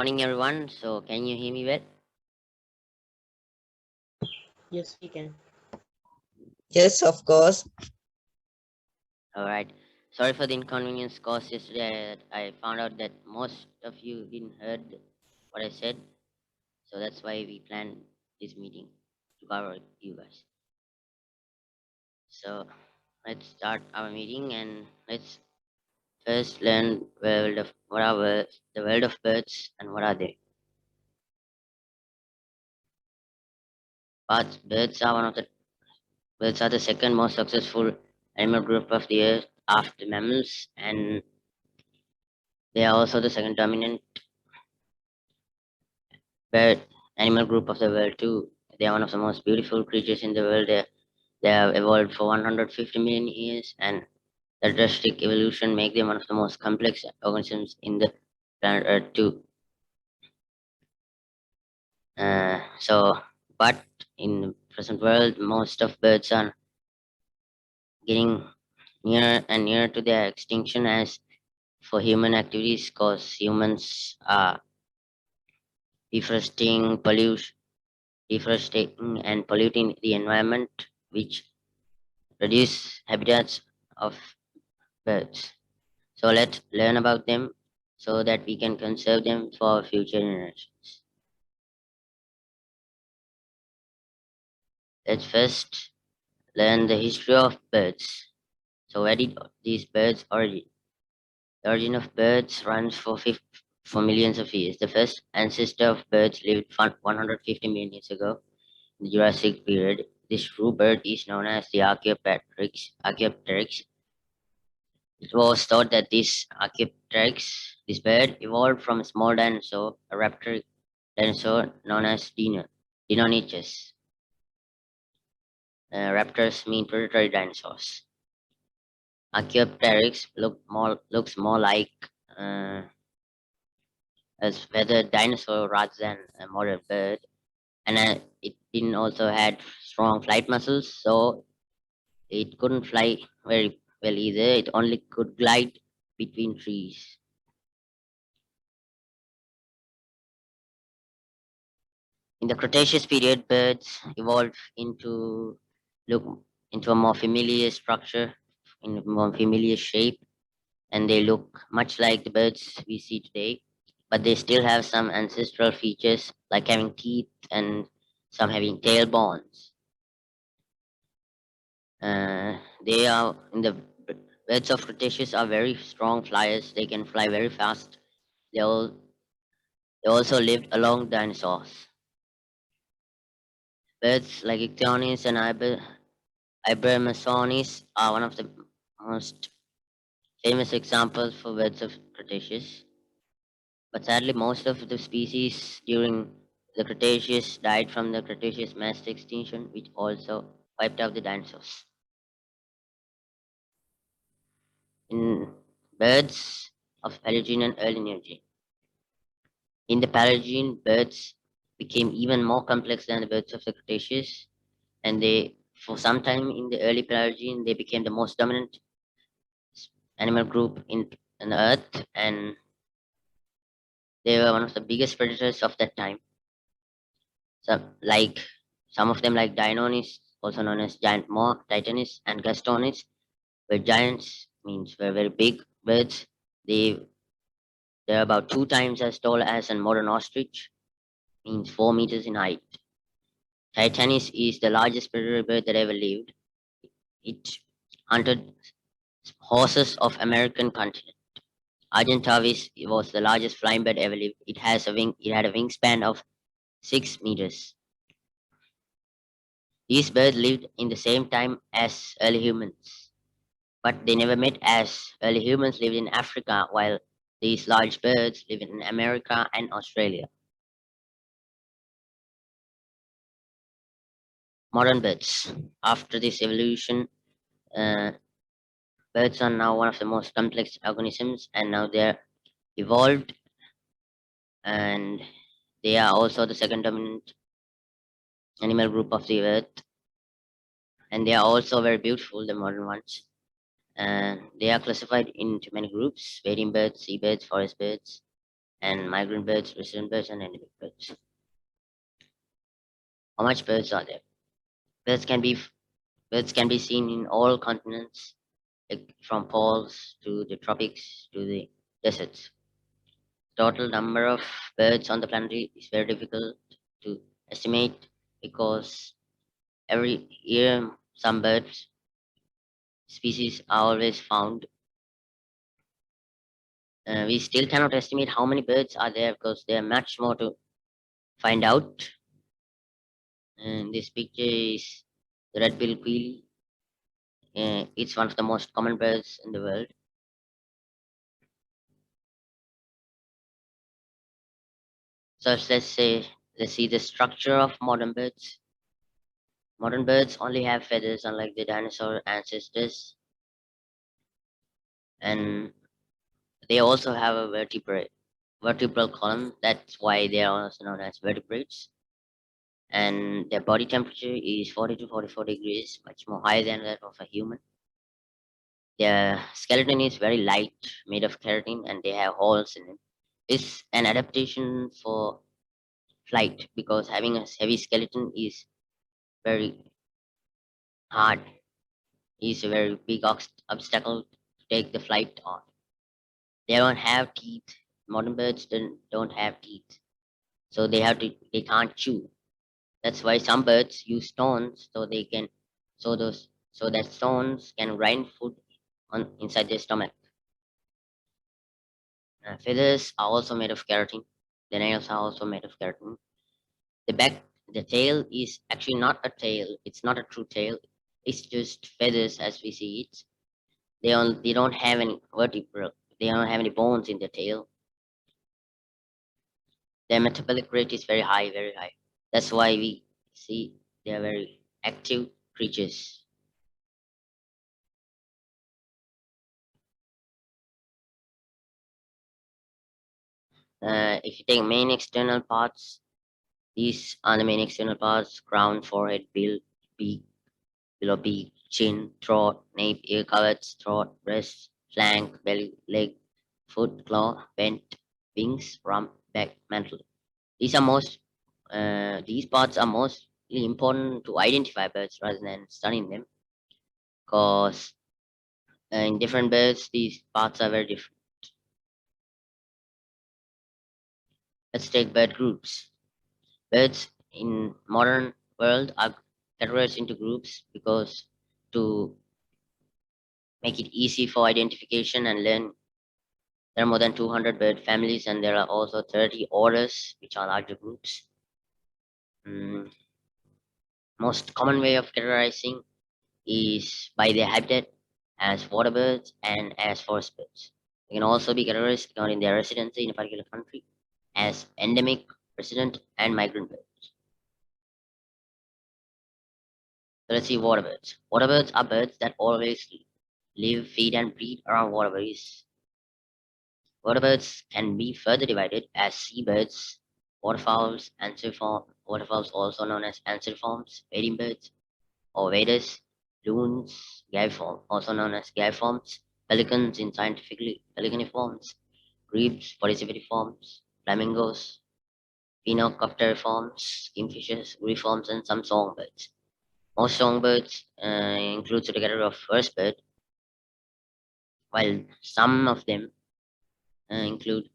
morning, everyone. So, can you hear me well? Yes, we can. Yes, of course. All right. Sorry for the inconvenience caused yesterday. I found out that most of you didn't heard what I said, so that's why we planned this meeting to cover you guys. So, let's start our meeting and let's first learn the world of birds and what are they. Birds are the second most successful animal group of the earth after mammals, and they are also the second dominant bird animal group of the world too. They are one of the most beautiful creatures in the world. They have evolved for 150 million years, and the drastic evolution make them one of the most complex organisms in the planet Earth too. But in the present world, most of birds are getting nearer and nearer to their extinction as for human activities, cause humans are deforesting, deforesting and polluting the environment, which reduce habitats of birds. So let's learn about them so that we can conserve them for future generations. Let's first learn the history of birds. So where did these birds origin? The origin of birds runs for millions of years. The first ancestor of birds lived 150 million years ago in the Jurassic period. This true bird is known as the Archaeopteryx. It was thought that this bird, evolved from a small dinosaur, a raptor dinosaur known as Deinonychus. Raptors mean predatory dinosaurs. Archaeopteryx looks more like uh, a feathered dinosaur rather than a modern bird, and it didn't also had strong flight muscles, so it couldn't fly very well either. It only could glide between trees. In the Cretaceous period, birds evolved look into a more familiar structure, in a more familiar shape, and they look much like the birds we see today. But they still have some ancestral features, like having teeth and some having tail bones. They are in the birds of Cretaceous are very strong flyers. They can fly very fast. They all they also lived along dinosaurs. Birds like Ichthyonis and Ibermesonis are one of the most famous examples for birds of Cretaceous. But sadly, most of the species during the Cretaceous died from the Cretaceous mass extinction, which also wiped out the dinosaurs. In birds of Paleogene and early Neogene. In the Paleogene, birds became even more complex than the birds of the Cretaceous, and for some time in the early Paleogene, they became the most dominant animal group in the Earth, and they were one of the biggest predators of that time. Like some of them, like Deinonychus, also known as giant moa, Titanis, and Gastonis, were giants, means were very big birds. They they're about 2 times as tall as a modern ostrich, means 4 meters in height. Titanis is the largest predatory bird that ever lived. It hunted horses of American continent. Argentavis was the largest flying bird ever lived. It had a wingspan of 6 meters. These birds lived in the same time as early humans, but they never met as early humans lived in Africa, while these large birds live in America and Australia. Modern birds. After this evolution, uh, birds are now one of the most complex organisms, and now they're evolved, and they are also the second dominant animal group of the earth, and they are also very beautiful, the modern ones. And they are classified into many groups: wading birds, seabirds, forest birds. and migrant birds, resident birds, and endemic birds. How much birds are there? Birds can be birds can be seen in all continents, like from poles to the tropics to the deserts. Total number of birds on the planet is very difficult to estimate because every year some bird species are always found. We still cannot estimate how many birds are there because there are much more to find out. And this picture is the red-billed quail. It's one of the most common birds in the world. So let's see the structure of modern birds. Modern birds only have feathers, unlike the dinosaur ancestors, and they also have a vertebral column. That's why they are also known as vertebrates. And their body temperature is 40 to 44 degrees, much more higher than that of a human. Their skeleton is very light, made of keratin, and they have holes in it. It's an adaptation for flight because having a heavy skeleton is very hard. Is a very big obstacle to take the flight on. They don't have teeth. Modern birds don't have teeth, so they can't chew. That's why some birds use stones so they can so that stones can grind food on inside their stomach. Feathers are also made of keratin. The nails are also made of keratin. The tail is actually not a tail. It's not a true tail. It's just feathers as we see it. They don't have any vertebral. They don't have any bones in their tail. Their metabolic rate is very high, very high. That's why we see they are very active creatures. If you take main external parts, these are the main external parts: crown, forehead, bill, beak, below beak, chin, throat, nape, ear coverts, throat, breast, flank, belly, leg, foot, claw, vent, wings, rump, back, mantle. These are most these parts are mostly important to identify birds rather than studying them, because in different birds these parts are very different. Let's take bird groups. Birds in modern world are categorized into groups because to make it easy for identification and learn. There are more than 200 bird families, and there are also 30 orders, which are larger groups. Mm, Most common way of categorizing is by their habitat as water birds and as forest birds. They can also be categorized according to their residency in a particular country as endemic, resident, and migrant birds. So let's see water birds. Water birds are birds that always live, feed, and breed around water bodies. Water birds can be further divided as seabirds, waterfowls, waterfowls also known as anseriforms, wading birds, or waders, loons, also known as gayforms, pelicans in scientifically pelicaniforms, grebes, podicipitiforms, flamingos, phenocopteriforms, kingfishers, griforms, and some songbirds. Most songbirds include the category of first bird, while some of them include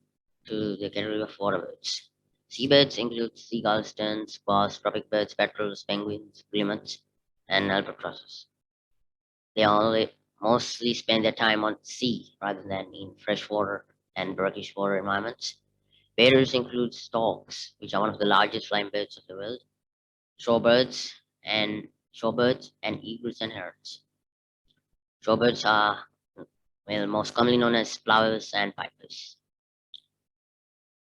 to the category of water birds. Seabirds include seagulls, terns, squaws, tropic birds, petrels, penguins, guillemots, and albatrosses. They only mostly spend their time on sea rather than in freshwater and brackish water environments. Waders include storks, which are one of the largest flying birds of the world, shorebirds shorebirds and eagles and herons. Shorebirds are most commonly known as plovers and pipers.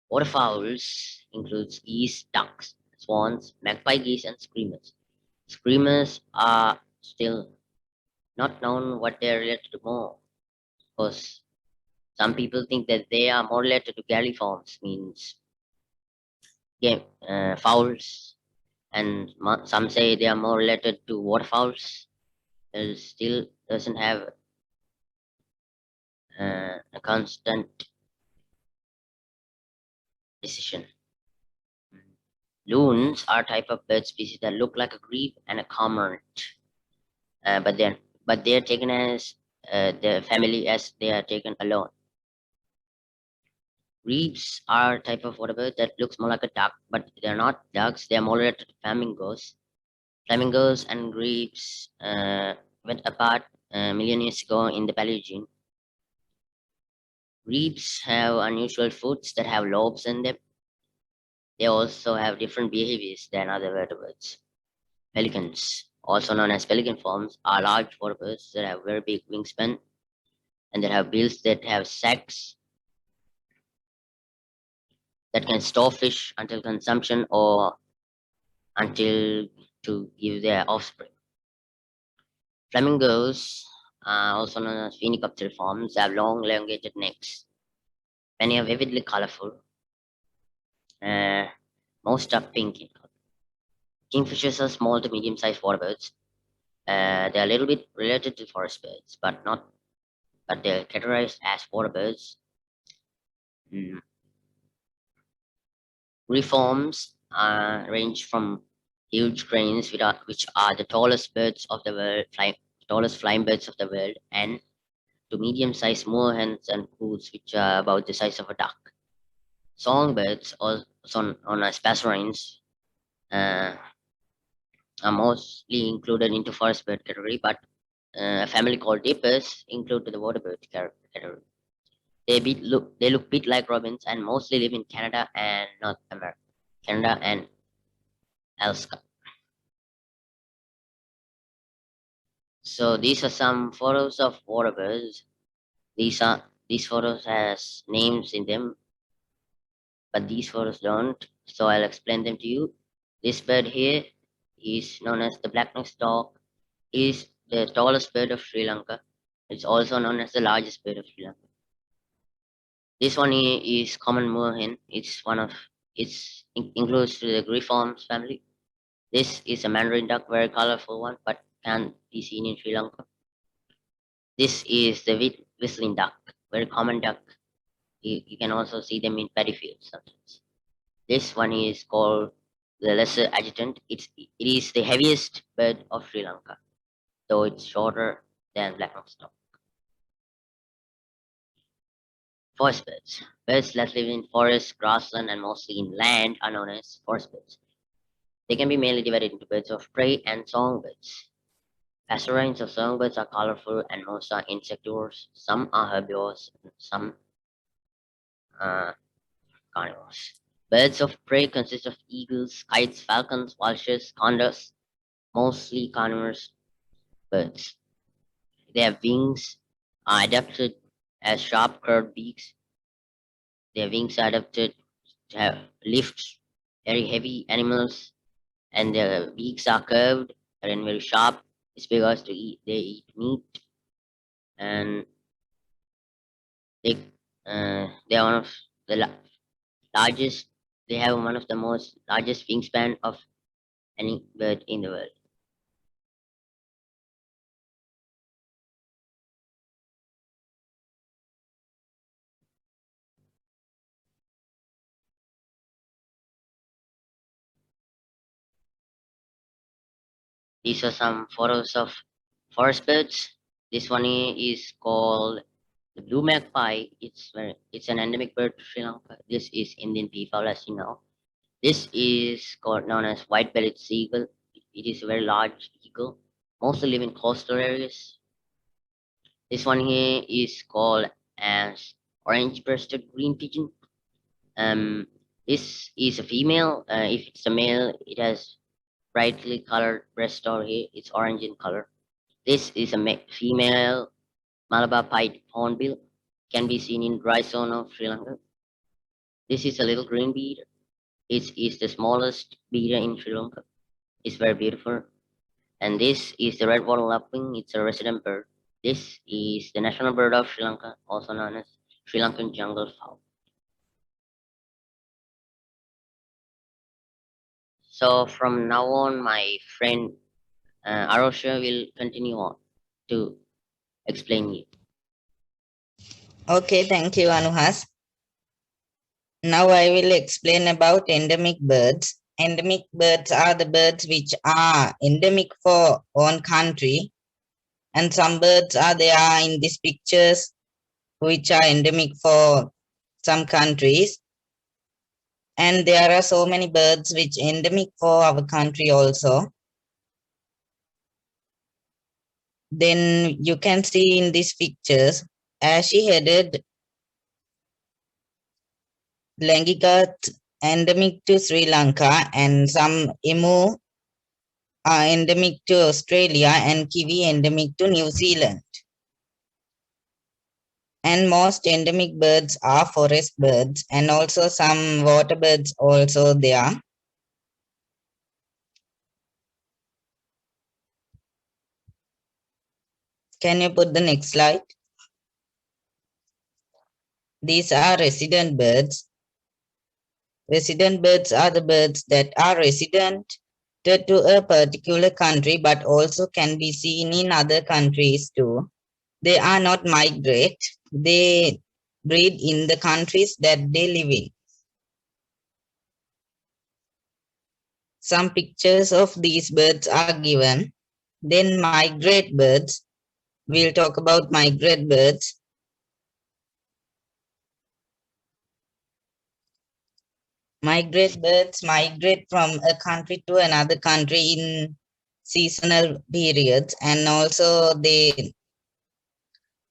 Waterfowls includes geese, ducks, swans, magpie geese, and screamers. Screamers are still not known what they're related to more, because some people think that they are more related to galliforms, means game fowls, and some say they are more related to waterfowls. It still doesn't have a constant decision. Loons are a type of bird species that look like a grebe and a cormorant, but they are taken as the family as they are taken alone. Grebes are a type of water bird that looks more like a duck, but they're not ducks. They are more related to flamingos. Flamingos and grebes went apart a million years ago in the Paleogene. Grebes have unusual foots that have lobes in them. They also have different behaviors than other vertebrates. Pelicans, also known as pelican forms, are large water birds that have very big wingspan and that have bills that have sacs that can store fish until consumption or until to give their offspring. Flamingos, also known as phenicopteriforms, have long, elongated necks. Many are vividly colorful. Uh, most are pink in color. Kingfishers are small to medium-sized water birds. They are a little bit related to forest birds, but they're categorized as water birds. Mm. Reforms range from huge cranes, which are the tallest birds of the world, tallest flying birds of the world, and to medium-sized moorhens and coots, which are about the size of a duck. Songbirds, also known as passerines, uh, are mostly included into forest bird category, but a family called dippers include the water bird category. They look bit like robins and mostly live in Canada and North America. Canada and Alaska. So these are some photos of water birds. These photos has names in them, but these photos don't. So I'll explain them to you. This bird here is known as the black-necked stork. It is the tallest bird of Sri Lanka. It's also known as the largest bird of Sri Lanka. This one here is common moorhen. Includes to the Griffons family. This is a mandarin duck, very colorful one, but can't be seen in Sri Lanka. This is the whistling duck, very common duck. You can also see them in paddy fields sometimes. This one is called the lesser adjutant. It is the heaviest bird of Sri Lanka, though it's shorter than black-necked stork. Forest birds. Birds that live in forest, grassland, and mostly in land are known as forest birds. They can be mainly divided into birds of prey and songbirds. Passerines or songbirds are colorful and most are insectivores. Some are herbivores and some carnivores. Birds of prey consist of eagles, kites, falcons, vultures, condors, mostly carnivorous birds. Their wings are adapted as sharp curved beaks. Their wings are adapted to have lift very heavy animals, and their beaks are curved and very sharp. It's because they eat meat, and they they are one of the largest. They have one of the most largest wingspan of any bird in the world. These are some photos of forest birds. This one is called the blue magpie. It's an endemic bird to Sri Lanka. This is Indian peafowl, as you know. This is called known as white-bellied seagull. It is a very large eagle. Mostly live in coastal areas. This one here is called as orange-breasted green pigeon. Um, this is a female. If it's a male, it has brightly colored breast or here. It's orange in color. This is a female Malabar pied hornbill. Can be seen in dry zone of Sri Lanka. This is a little green bead. It is the smallest beater in Sri Lanka. It's very beautiful. And this is the red wattle lapwing. It's a resident bird. This is the national bird of Sri Lanka, also known as Sri Lankan jungle fowl. So from now on, my friend Arosha will continue on to explain you. Okay, thank you, Anuhas. Now I will explain about endemic birds. Endemic birds are the birds which are endemic for one country, and some birds are there in these pictures which are endemic for some countries. And there are so many birds which endemic for our country also. Then you can see in these pictures ashy-headed langigat endemic to Sri Lanka, and some emu are endemic to Australia, and kiwi endemic to New Zealand. And most endemic birds are forest birds, and also some water birds also there. Can you put the next slide? These are resident birds. Resident birds are the birds that are resident to a particular country but also can be seen in other countries too. They are not migrate. They breed in the countries that they live in. Some pictures of these birds are given. Then migrate birds. We'll talk about migrate birds. Migrate birds migrate from a country to another country in seasonal periods, and also they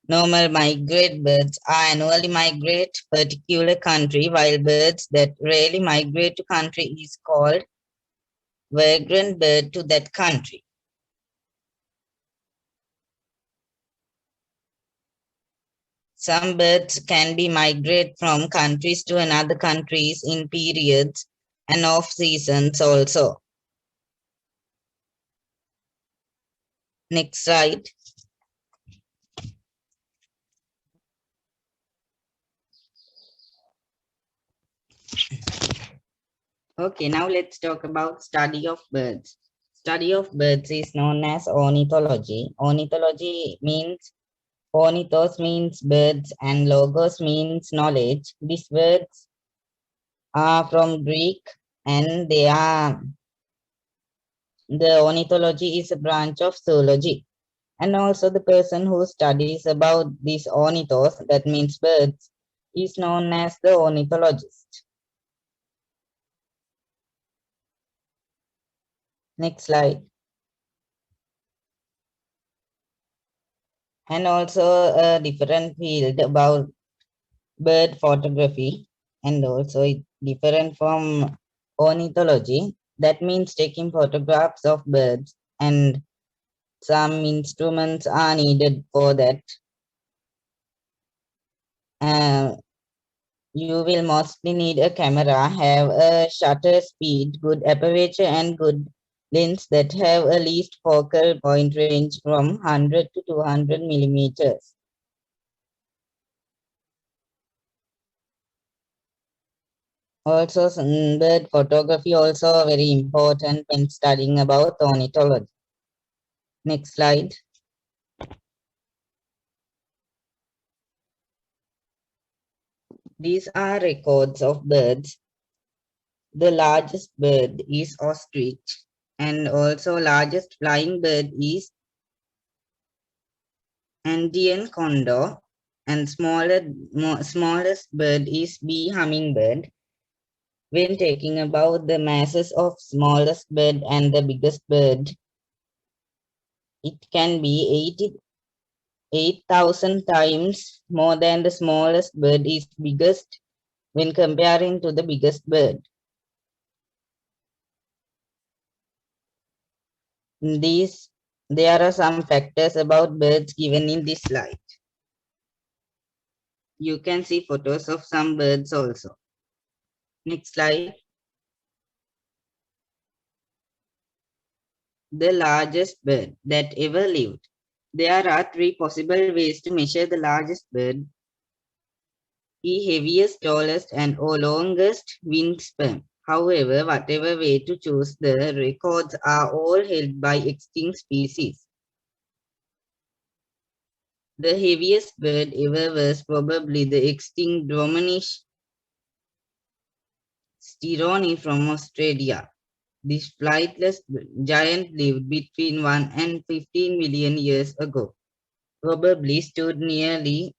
normal migrate birds are annually migrate particular country, while birds that rarely migrate to country is called vagrant bird to that country. Some birds can be migrate from countries to another countries in periods and off seasons also. Next slide. Okay, now let's talk about study of birds. Study of birds is known as ornithology. Ornithology means ornithos means birds and logos means knowledge. These words are from Greek, and they are the ornithology is a branch of zoology. And also the person who studies about these ornithos, that means birds, is known as the ornithologist. Next slide. And also a different field about bird photography, and also it different from ornithology. That means taking photographs of birds, and some instruments are needed for that. Uh, you will mostly need a camera, have a shutter speed, good aperture, and good lens that have a least focal point range from 100 to 200 millimeters. Also, bird photography also very important when studying about ornithology. Next slide. These are records of birds. The largest bird is ostrich, and also largest flying bird is Andean condor, and smallest bird is bee hummingbird. When taking about the masses of smallest bird and the biggest bird, it can be 8,000 times more than the smallest bird is biggest when comparing to the biggest bird. These There are some factors about birds given in this slide. You can see photos of some birds also. Next slide. The largest bird that ever lived. There are three possible ways to measure the largest bird: the heaviest, tallest, and or longest wingspan. However, whatever way to choose, the records are all held by extinct species. The heaviest bird ever was probably the extinct Dromonish Stironi from Australia. This flightless giant lived between 1 and 15 million years ago. Probably stood nearly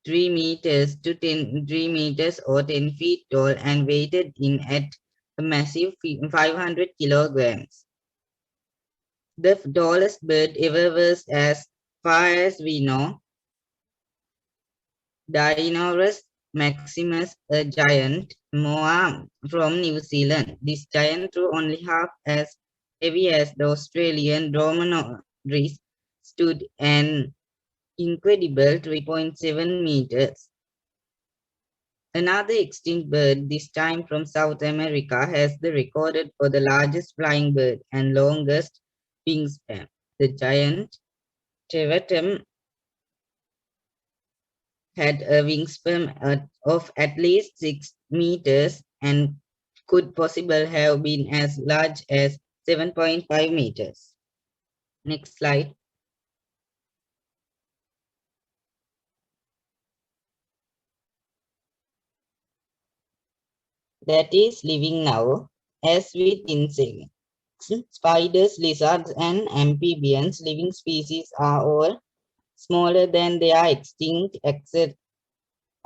3 meters or 10 feet tall and weighed in at a massive 500 kilograms. The tallest bird ever was, as far as we know, Dinosaurus maximus, a giant moa from New Zealand. This giant, though only half as heavy as the Australian Dromaeosaurus, stood an incredible 3.7 meters. Another extinct bird, this time from South America, has the record for the largest flying bird and longest wingspan. The giant Tevatum had a wingspan of at least 6 meters and could possibly have been as large as 7.5 meters. Next slide. That is living now, as with insects, spiders, lizards, and amphibians, living species are all smaller than their extinct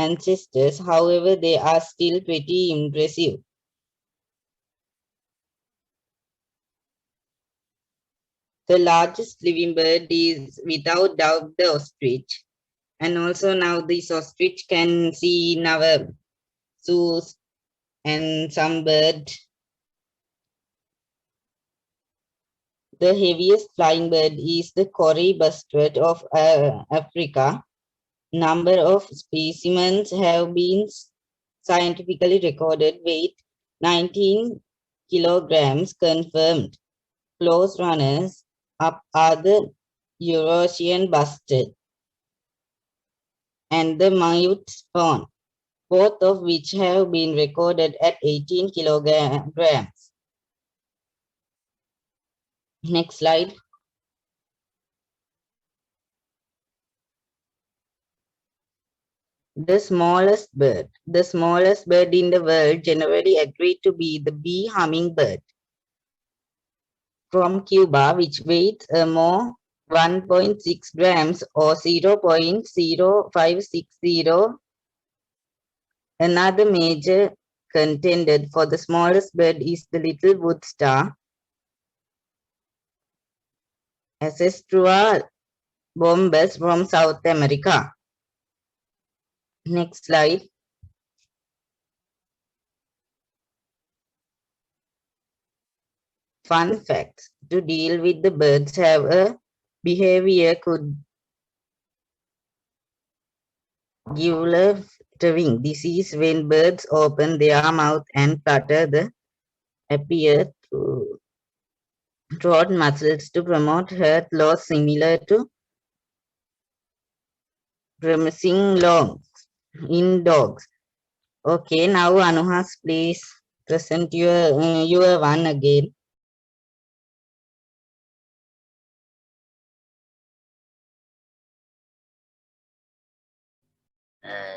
ancestors. However, they are still pretty impressive. The largest living bird is without doubt the ostrich. And also now this ostrich can see in our zoos and some bird. The heaviest flying bird is the Cory bustard of Africa. Number of specimens have been scientifically recorded. Weight 19 kilograms confirmed. Close runners up are the Eurasian bustard and the mute swan, both of which have been recorded at 18 kilograms. Next slide. The smallest bird. The smallest bird in the world generally agreed to be the bee hummingbird from Cuba, which weighs a more 1.6 grams or 0.0560. Another major contender for the smallest bird is the little wood star, Ancestral bombers from South America. Next slide. Fun facts. To deal with the birds have a behavior could give fluttering. This is when birds open their mouth and flutter the appear throat muscles to promote heart loss, similar to promising lungs in dogs. Okay, now Anuhas, please present your one again.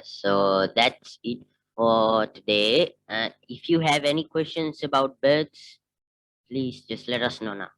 So that's it for today. If you have any questions about birds, please just let us know now.